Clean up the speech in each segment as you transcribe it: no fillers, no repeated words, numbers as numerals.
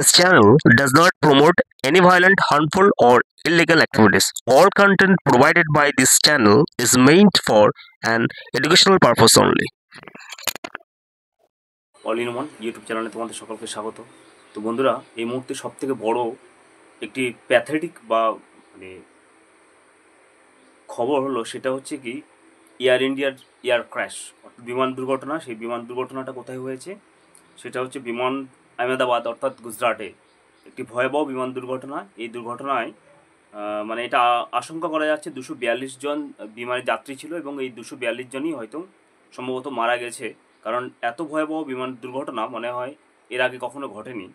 This channel does not promote any violent, harmful, or illegal activities. All content provided by this channel is meant for an educational purpose only. All in one YouTube চ্যানেলে তোমাদের সকলকে স্বাগত। তো বন্ধুরা, এই মুহূর্তে সবথেকে বড় একটি প্যাথেটিক বা মানে খবর হলো, সেটা হচ্ছে কি এয়ার ইন্ডিয়ার এয়ার ক্র্যাশ, বিমান দুর্ঘটনা। সেই বিমান দুর্ঘটনাটা কোথায় হয়েছে? সেটা হচ্ছে বিমান আহমেদাবাদ অর্থাৎ গুজরাটে একটি ভয়াবহ বিমান দুর্ঘটনা। এই দুর্ঘটনায় মানে এটা আশঙ্কা করা যাচ্ছে 242 জন বিমানের যাত্রী ছিল এবং এই 242 জনই হয়তো সম্ভবত মারা গেছে, কারণ এত ভয়াবহ বিমান দুর্ঘটনা মনে হয় এর আগে কখনো ঘটেনি।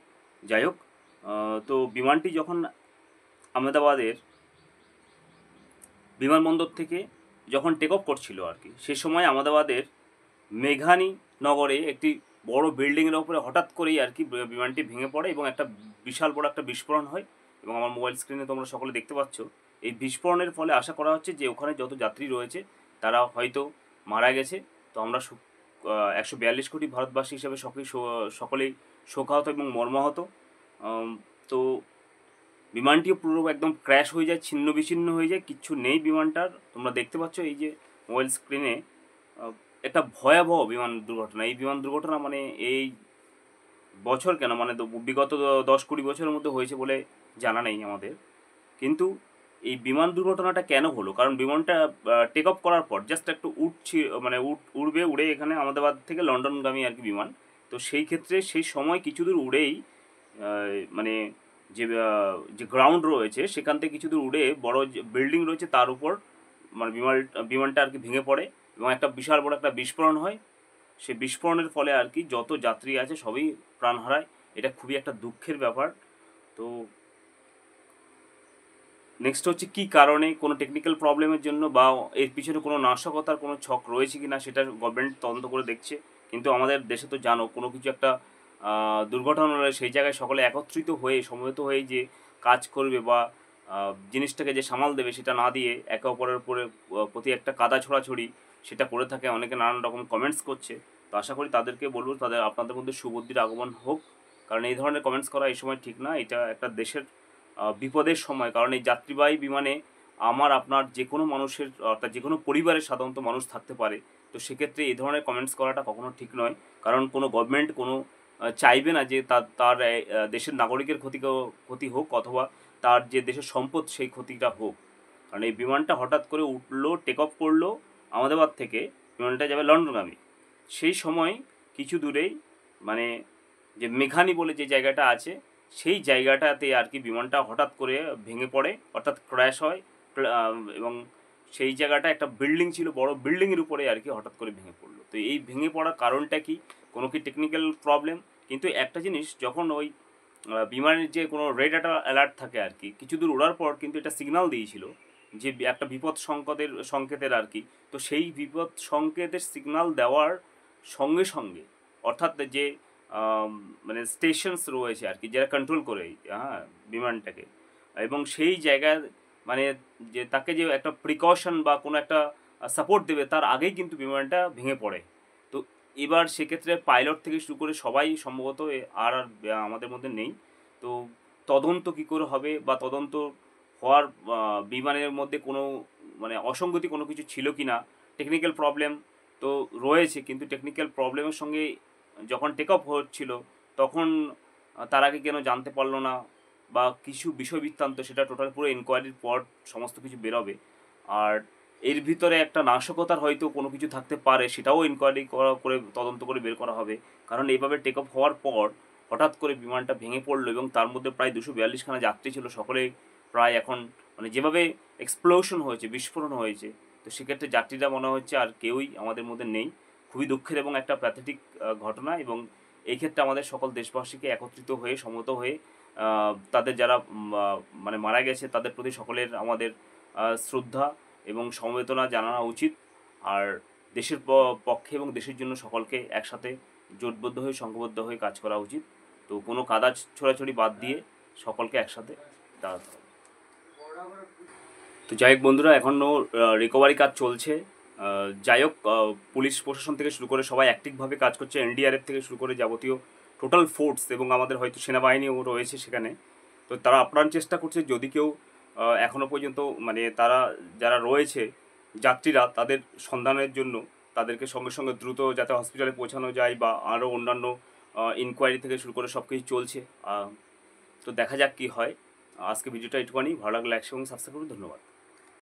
যাই হোক, তো বিমানটি যখন আহমেদাবাদের বিমানবন্দর থেকে যখন টেক অফ করছিল আর কি, সে সময় আহমেদাবাদের মেঘানি নগরে একটি বড় বিল্ডিংয়ের ওপরে হঠাৎ করেই আর কি বিমানটি ভেঙে পড়ে এবং একটা বিশাল বড় একটা বিস্ফোরণ হয়। এবং আমার মোবাইল স্ক্রিনে তোমরা সকলে দেখতে পাচ্ছ। এই বিস্ফোরণের ফলে আশা করা হচ্ছে যে ওখানে যত যাত্রী রয়েছে তারা হয়তো মারা গেছে। তো আমরা 142 কোটি ভারতবাসী হিসেবে সকলেই শোকাহত এবং মর্মাহত। তো বিমানটিও পুরো একদম ক্র্যাশ হয়ে যায়, ছিন্ন বিচ্ছিন্ন হয়ে যায়, কিচ্ছু নেই বিমানটার। তোমরা দেখতে পাচ্ছ এই যে মোবাইল স্ক্রিনে একটা ভয়াবহ বিমান দুর্ঘটনা। এই বিমান দুর্ঘটনা মানে এই বছর কেন, মানে বিগত 10-20 বছরের মধ্যে হয়েছে বলে জানা নেই আমাদের। কিন্তু এই বিমান দুর্ঘটনাটা কেন হলো? কারণ বিমানটা টেক অফ করার পর জাস্ট একটু উড়ে এখানে আহমেদাবাদ থেকে লন্ডনগামী আর কি বিমান। তো সেই ক্ষেত্রে সেই সময় কিছু দূর উড়েই মানে যে গ্রাউন্ড রয়েছে সেখান থেকে কিছু দূর উড়ে বড় যে বিল্ডিং রয়েছে তার উপর মানে বিমানটা আর কি ভেঙে পড়ে এবং একটা বিশাল বড় একটা বিস্ফোরণ হয়। সেই বিস্ফোরণের ফলে আর কি যত যাত্রী আছে সবই প্রাণ হারায়। এটা খুবই একটা দুঃখের ব্যাপার। তো নেক্সট হচ্ছে কী কারণে, কোনো টেকনিক্যাল প্রবলেমের জন্য বা এর পিছনে কোনো নাশকতার কোনো ছক রয়েছে কি না সেটা গভর্নমেন্ট তদন্ত করে দেখছে। কিন্তু আমাদের দেশে তো জানো, কোনো কিছু একটা দুর্ঘটনা হলে সেই জায়গায় সকলে একত্রিত হয়ে সমবেত হয়ে যে কাজ করবে বা জিনিসটাকে যে সামাল দেবে সেটা না দিয়ে একে অপরের উপরে প্রতি একটা কাদা ছড়াছড়ি সেটা করে থাকে। অনেকে নানান রকম কমেন্টস করছে। তো আশা করি তাদেরকে বলবো আপনাদের মধ্যে সুবুদ্ধির আগমন হোক, কারণ এই ধরনের কমেন্টস করা এই সময় ঠিক না। এটা একটা দেশের বিপদের সময়, কারণ এই যাত্রীবাহী বিমানে আপনার যে কোনো মানুষের অর্থাৎ যে কোনো পরিবারের সাধারণত মানুষ থাকতে পারে। তো সেক্ষেত্রে এই ধরনের কমেন্টস করাটা কখনো ঠিক নয়, কারণ কোনো গভর্নমেন্ট কোনো চাইবে না যে তার দেশের নাগরিকের ক্ষতি হোক অথবা তার যে দেশের সম্পদ সেই ক্ষতিটা হোক। কারণ এই বিমানটা হঠাৎ করে উঠলো, টেক অফ করলো আহমেদাবাদ থেকে, বিমানটা যাবে লন্ডনগামী। সেই সময় কিছু দূরেই মানে যে মেঘানি বলে যে জায়গাটা আছে সেই জায়গাটাতে আর কি বিমানটা হঠাৎ করে ভেঙে পড়ে, অর্থাৎ ক্র্যাশ হয়। এবং সেই জায়গাটা একটা বিল্ডিং ছিল, বড় বিল্ডিংয়ের উপরে আর কি হঠাৎ করে ভেঙে পড়লো। তো এই ভেঙে পড়ার কারণটা কি? কোনো কি টেকনিক্যাল প্রবলেম? কিন্তু একটা জিনিস, যখন ওই বিমানের যে কোনো রেড অ্যালার্ট থাকে আর কি, কিছু দূর ওড়ার পর কিন্তু এটা সিগন্যাল দিয়েছিল যে একটা বিপদ সংকেতের আর কি। তো সেই বিপদ সংকেতের সিগন্যাল দেওয়ার সঙ্গে সঙ্গে অর্থাৎ যে মানে স্টেশনস রয়েছে আর কি, যারা কন্ট্রোল করে বিমানটাকে, এবং সেই জায়গায় মানে যে তাকে যে একটা প্রিকশন বা কোনো একটা সাপোর্ট দেবে তার আগেই কিন্তু বিমানটা ভেঙে পড়ে। তো এবার সেক্ষেত্রে পাইলট থেকে শুরু করে সবাই সম্ভবত আর আমাদের মধ্যে নেই। তো তদন্ত কী করে হবে বা তদন্ত হওয়ার বিমানের মধ্যে কোনো মানে অসঙ্গতি কোনো কিছু ছিল কি না, টেকনিক্যাল প্রবলেম তো রয়েছে, কিন্তু টেকনিক্যাল প্রবলেমের সঙ্গে যখন টেক অফ হচ্ছিল তখন তার আগে কেন জানতে পারলো না বা কিছু বিষয় বৃত্তান্ত, সেটা টোটাল পুরো ইনকোয়ারির পর সমস্ত কিছু বেরোবে। আর এর ভিতরে একটা নাশকতার হয়তো কোনো কিছু থাকতে পারে, সেটাও ইনকোয়ারি করে তদন্ত করে বের করা হবে। কারণ এইভাবে টেক অফ হওয়ার পর হঠাৎ করে বিমানটা ভেঙে পড়লো এবং তার মধ্যে প্রায় 242খানা যাত্রী ছিল, সকলেই প্রায় এখন মানে যেভাবে এক্সপ্লোশন হয়েছে, বিস্ফোরণ হয়েছে, তো সেক্ষেত্রে যাত্রীরা মনে হচ্ছে আর কেউই আমাদের মধ্যে নেই। খুবই দুঃখের এবং একটা প্যাথেটিক ঘটনা। এবং এই ক্ষেত্রে আমাদের সকল দেশবাসীকে একত্রিত হয়ে সমত হয়ে তাদের যারা মানে মারা গেছে তাদের প্রতি সকলের আমাদের শ্রদ্ধা এবং সমবেদনা জানানো উচিত। আর দেশের পক্ষে এবং দেশের জন্য সকলকে একসাথে জোটবদ্ধ হয়ে সংঘবদ্ধ হয়ে কাজ করা উচিত। তো কোনো কাদা ছোড়াছড়ি বাদ দিয়ে সকলকে একসাথে দাঁড়াতে হবে। তো যাই হোক বন্ধুরা, এখনও রিকভারি কাজ চলছে। যাই হোক, পুলিশ প্রশাসন থেকে শুরু করে সবাই অ্যাক্টিভভাবে কাজ করছে, এনডিআরএফ থেকে শুরু করে যাবতীয় টোটাল ফোর্স এবং আমাদের হয়তো সেনাবাহিনীও রয়েছে সেখানে। তো তারা আপ্রাণ চেষ্টা করছে যদি কেউ এখনও পর্যন্ত মানে তারা যারা রয়েছে যাত্রীরা তাদের সন্ধানের জন্য তাদেরকে সঙ্গে সঙ্গে দ্রুত যাতে হসপিটালে পৌঁছানো যায় বা আরও অন্যান্য ইনকোয়ারি থেকে শুরু করে সব কিছু চলছে। তো দেখা যাক কী হয়। আজকে ভিডিওটা একটুখানি ভালো লাগলে লাইক এবং সাবস্ক্রাইব করুন। ধন্যবাদ।